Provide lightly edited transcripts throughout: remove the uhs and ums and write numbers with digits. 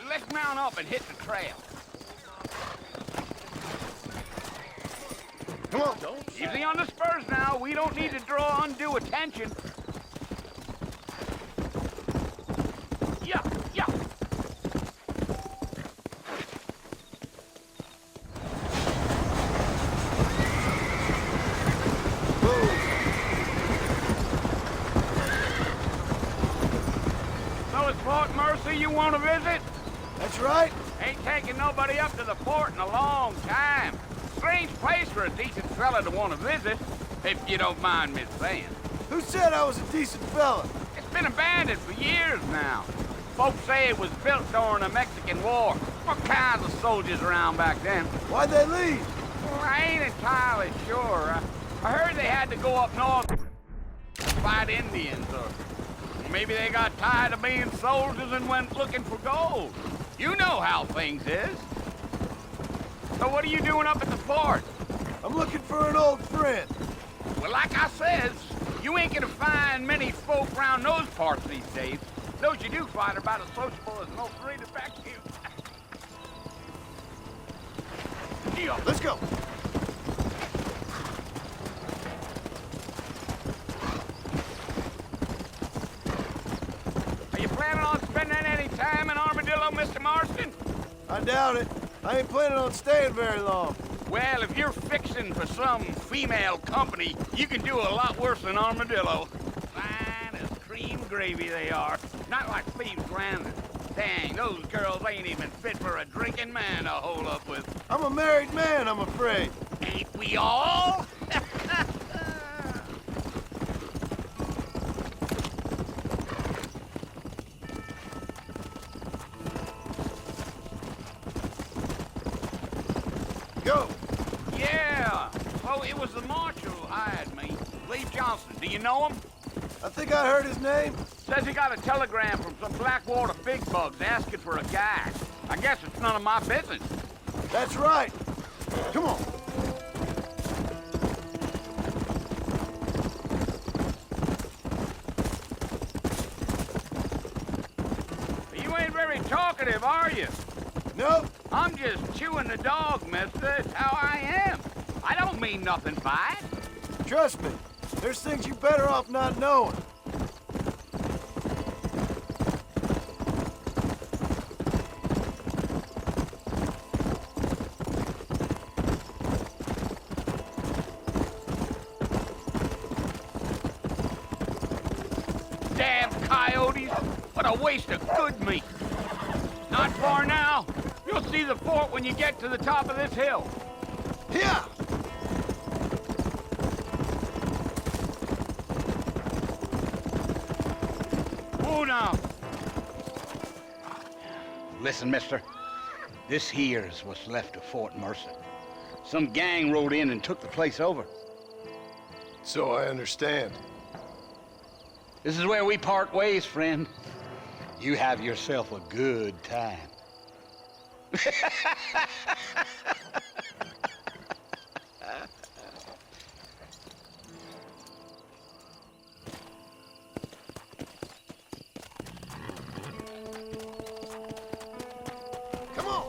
let's mount up and hit the trail. Come on. Easy on the spurs now. We don't need to draw undue attention. Yeah, yeah. So it's Fort Mercy you want to visit? That's right. Ain't taking nobody up to the fort in a long time. Strange place for a decent fella to want to visit, if you don't mind me saying. Who said I was a decent fella? It's been abandoned for years now. Folks say it was built during the Mexican War. What kinds of soldiers around back then? Why'd they leave? Well, I ain't entirely sure. I heard they had to go up north to fight Indians, or maybe they got tired of being soldiers and went looking for gold. You know how things is. So what are you doing up at the fort? I'm looking for an old friend. Well, like I says, you ain't gonna find many folk around those parts these days. Those you do find are about as sociable as most read back to you. Let's go. Are you planning on spending any time in Armadillo, Mr. Marston? I doubt it. I ain't planning on staying very long. Well, if you're fixing for some female company, you can do a lot worse than Armadillo. Fine as cream gravy they are. Not like thieves' Landing. Dang, those girls ain't even fit for a drinking man to hold up with. I'm a married man, I'm afraid. Ain't we all? Go. Yeah. Oh, it was the marshal who hired me. Lee Johnson. Do you know him? I think I heard his name. Says he got a telegram from some Blackwater big bugs asking for a guy. I guess it's none of my business. That's right. Come on. You ain't very talkative, are you? Nope. I'm just chewing the dog, mister. It's how I am. I don't mean nothing by it. Trust me. There's things you better off not knowing. Damn coyotes. What a waste of good meat. Not far now. You'll see the fort when you get to the top of this hill. Yeah. Oh, now. Listen, mister. This here's what's left of Fort Mercy. Some gang rode in and took the place over. So I understand. This is where we part ways, friend. You have yourself a good time. Come on.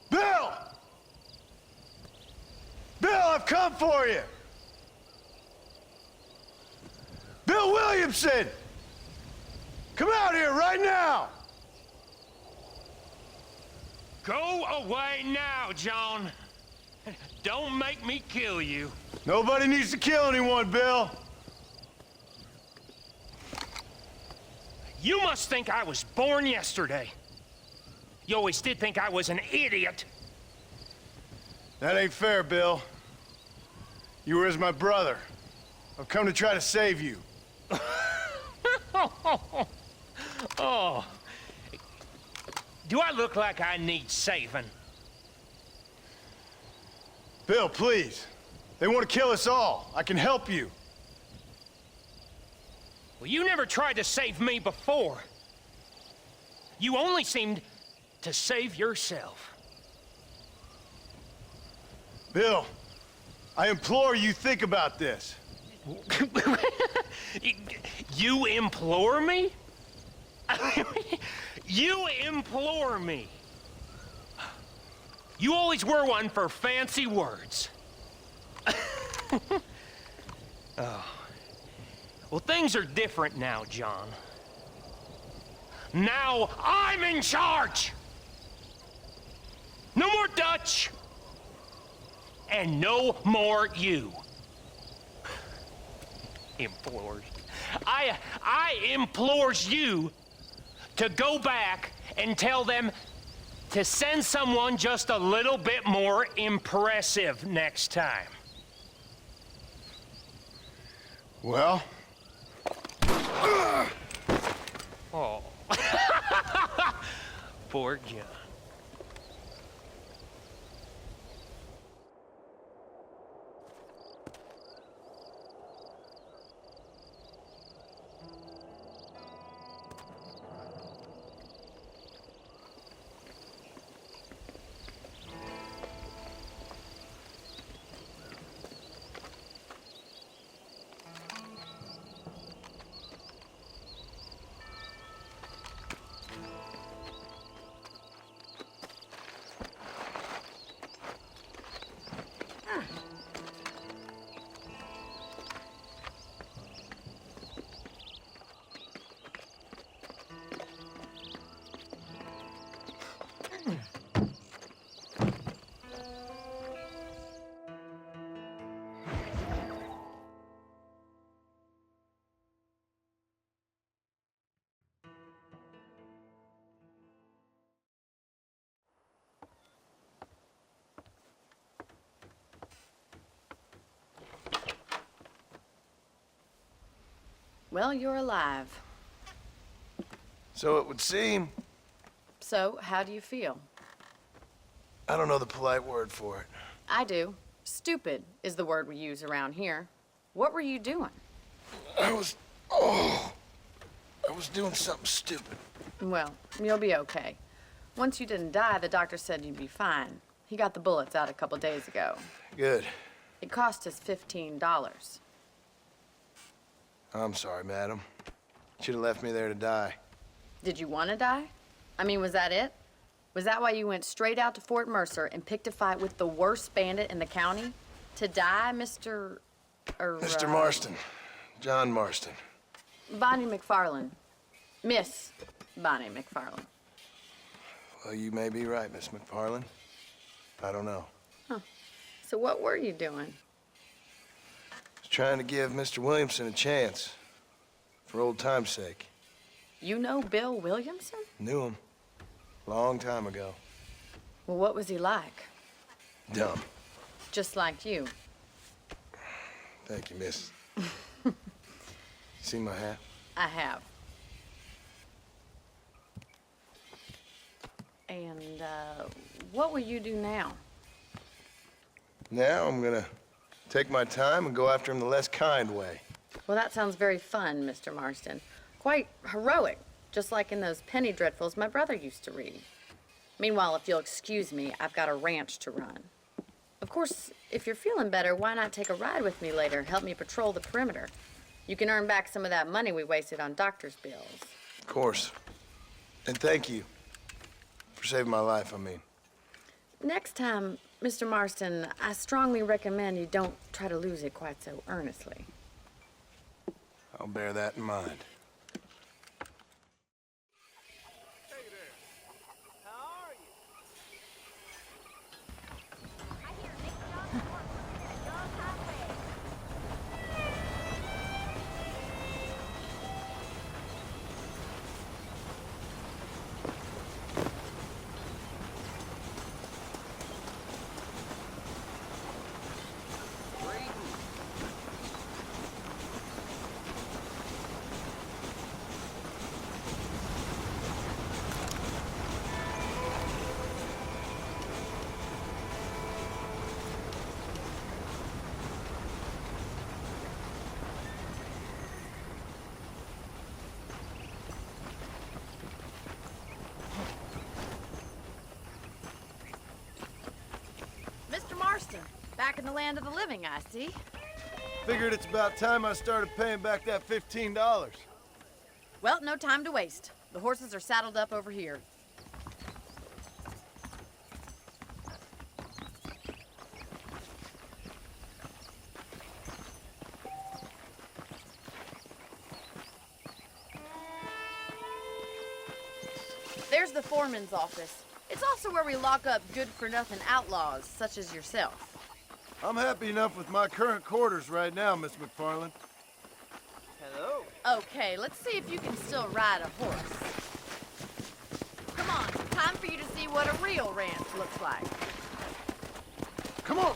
Bill! Bill, I've come for you! Bill Williamson! Come out here right now! Go away now, John. Don't make me kill you. Nobody needs to kill anyone, Bill. You must think I was born yesterday. You always did think I was an idiot. That ain't fair, Bill. You were as my brother. I've come to try to save you. Oh. Do I look like I need saving? Bill, please. They want to kill us all. I can help you. Well, you never tried to save me before. You only seemed to save yourself. Bill, I implore you, think about this. You implore me? You implore me? You always were one for fancy words. Oh. Well, things are different now, John. Now I'm in charge! No more Dutch! And no more you. Implores. I implores you to go back and tell them to send someone just a little bit more impressive next time. Well? Oh. Poor John. Well, you're alive. So it would seem. So, how do you feel? I don't know the polite word for it. I do. Stupid is the word we use around here. What were you doing? I was doing something stupid. Well, you'll be okay. Once you didn't die, the doctor said you'd be fine. He got the bullets out a couple days ago. Good. It cost us $15. I'm sorry, madam. Should have left me there to die. Did you want to die? I mean, was that it? Was that why you went straight out to Fort Mercer and picked a fight with the worst bandit in the county? To die, Mr. Mr. Marston. John Marston. Bonnie McFarland. Miss Bonnie McFarland. Well, you may be right, Miss McFarland. I don't know. Huh. So what were you doing? Trying to give Mr. Williamson a chance, for old time's sake. You know Bill Williamson? Knew him. Long time ago. Well, what was he like? Dumb. Just like you. Thank you, miss. See my hat? I have. And, what will you do now? Now I'm gonna take my time and go after him the less kind way. Well, that sounds very fun, Mr. Marston. Quite heroic, just like in those penny dreadfuls my brother used to read. Meanwhile, if you'll excuse me, I've got a ranch to run. Of course, if you're feeling better, why not take a ride with me later and help me patrol the perimeter? You can earn back some of that money we wasted on doctor's bills. Of course. And thank you for saving my life, I mean. Next time, Mr. Marston, I strongly recommend you don't try to lose it quite so earnestly. I'll bear that in mind. back in the land of the living, I see. Figured it's about time I started paying back that $15. Well, no time to waste. The horses are saddled up over here. There's the foreman's office. It's also where we lock up good-for-nothing outlaws, such as yourself. I'm happy enough with my current quarters right now, Miss McFarland. Hello. Okay, let's see if you can still ride a horse. Come on, time for you to see what a real ranch looks like. Come on!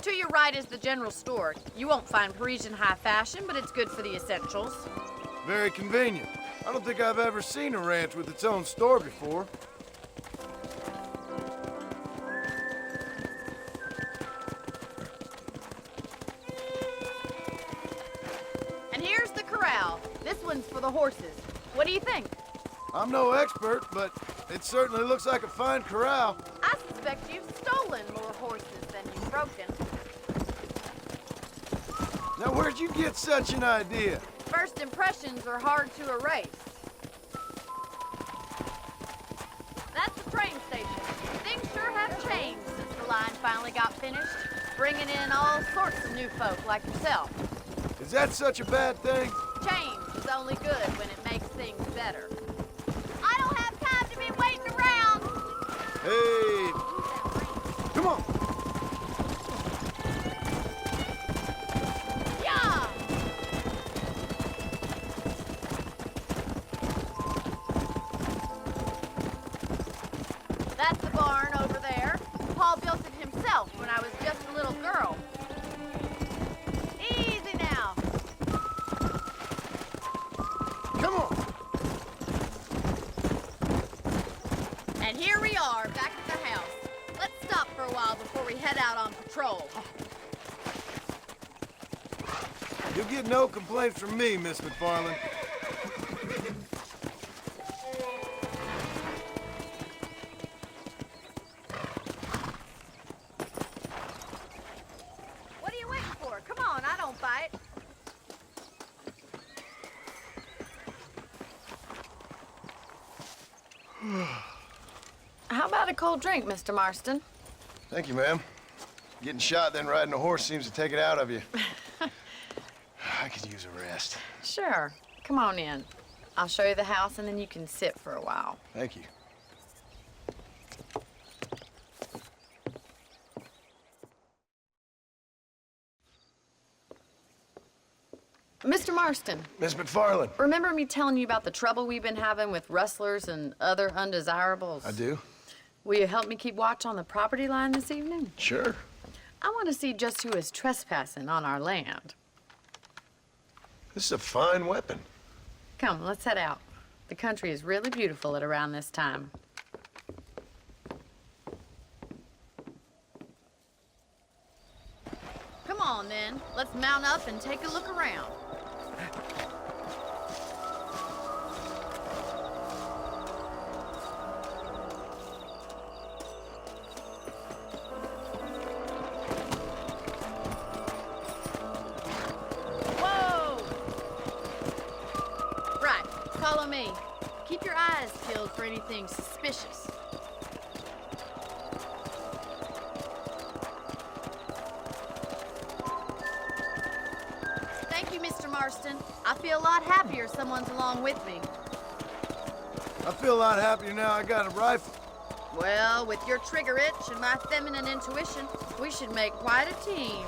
To your right is the general store. You won't find Parisian high fashion, but it's good for the essentials. Very convenient. I don't think I've ever seen a ranch with its own store before. And here's the corral. This one's for the horses. What do you think? I'm no expert, but it certainly looks like a fine corral. I suspect you've stolen more horses than you've broken. Now, where'd you get such an idea? First impressions are hard to erase. That's the train station. Things sure have changed since the line finally got finished, bringing in all sorts of new folk like yourself. Is that such a bad thing? Change is only good when it makes things better. I don't have time to be waiting around. Hey, come on. Yeah! That's the barn over there. Paul built it himself when I was just a little girl. Easy now. Come on. And here we are, back at the house. Let's stop for a while before we head out on patrol. You'll get no complaints from me, Miss McFarland. What are you waiting for? Come on, I don't bite. How about a cold drink, Mr. Marston? Thank you, ma'am. Getting shot, then riding a horse seems to take it out of you. I could use a rest. Sure. Come on in. I'll show you the house, and then you can sit for a while. Thank you. Mr. Marston, Miss McFarland. remember me telling you about the trouble we've been having with rustlers and other undesirables? I do? Will you help me keep watch on the property line this evening? Sure. I want to see just who is trespassing on our land. This is a fine weapon. Come, let's head out. The country is really beautiful at around this time. Come on, then. Let's mount up and take a look around. Whoa! Right, follow me. Keep your eyes peeled for anything suspicious. Thank you, Mr. Marston. I feel a lot happier someone's along with me. I feel a lot happier now I got a rifle. Well, with your trigger itch and my feminine intuition, we should make quite a team.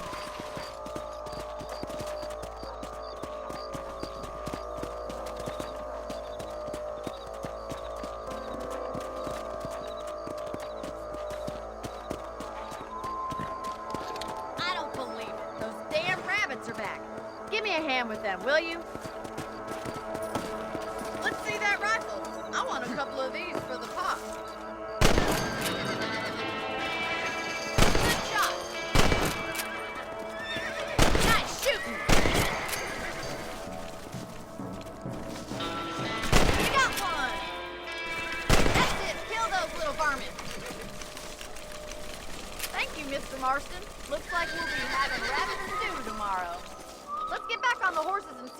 I don't believe it. Those damn rabbits are back. Give me a hand with them, will you? Let's see that rifle. I want a couple of these for the pot.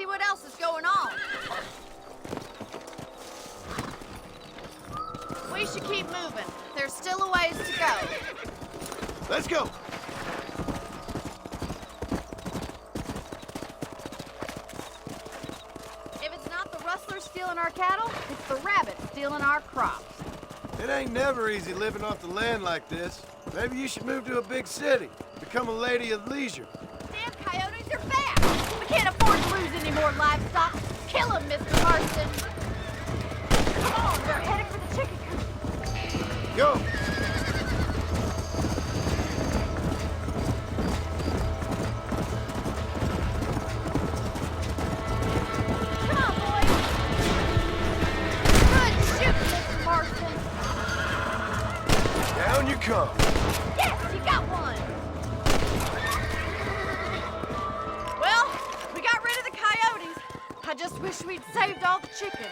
see what else is going on. We should keep moving. There's still a ways to go. Let's go. If it's not the rustlers stealing our cattle, it's the rabbits stealing our crops. It ain't never easy living off the land like this. Maybe you should move to a big city. Become a lady of leisure. Damn coyotes are back! We can't afford to lose any more livestock. Kill them, Mr. Marston. Come on, we're heading for the chicken coop. Go. Come on, boys. Good shooting, Mr. Marston. Down you come. Yes, you got one. Well, we got rid of the coyotes. I just wish we'd saved all the chickens.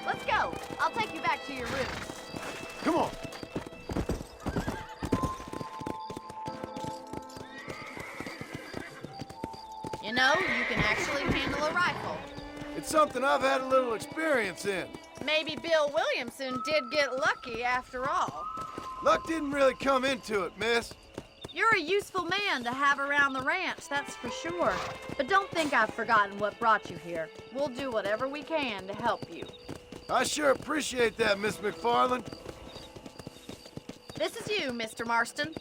Let's go. I'll take you back to your rooms. Come on. You know, you can actually handle a rifle. It's something I've had a little experience in. Maybe Bill Williamson did get lucky after all. Luck didn't really come into it, miss. You're a useful man to have around the ranch, that's for sure. But don't think I've forgotten what brought you here. We'll do whatever we can to help you. I sure appreciate that, Miss McFarland. This is you, Mr. Marston.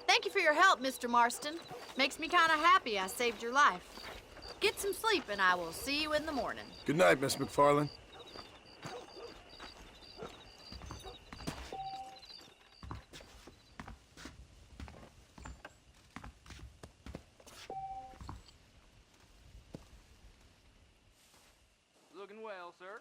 Thank you for your help, Mr. Marston. Makes me kind of happy I saved your life. Get some sleep and I will see you in the morning. Good night, Miss McFarland. Looking well, sir.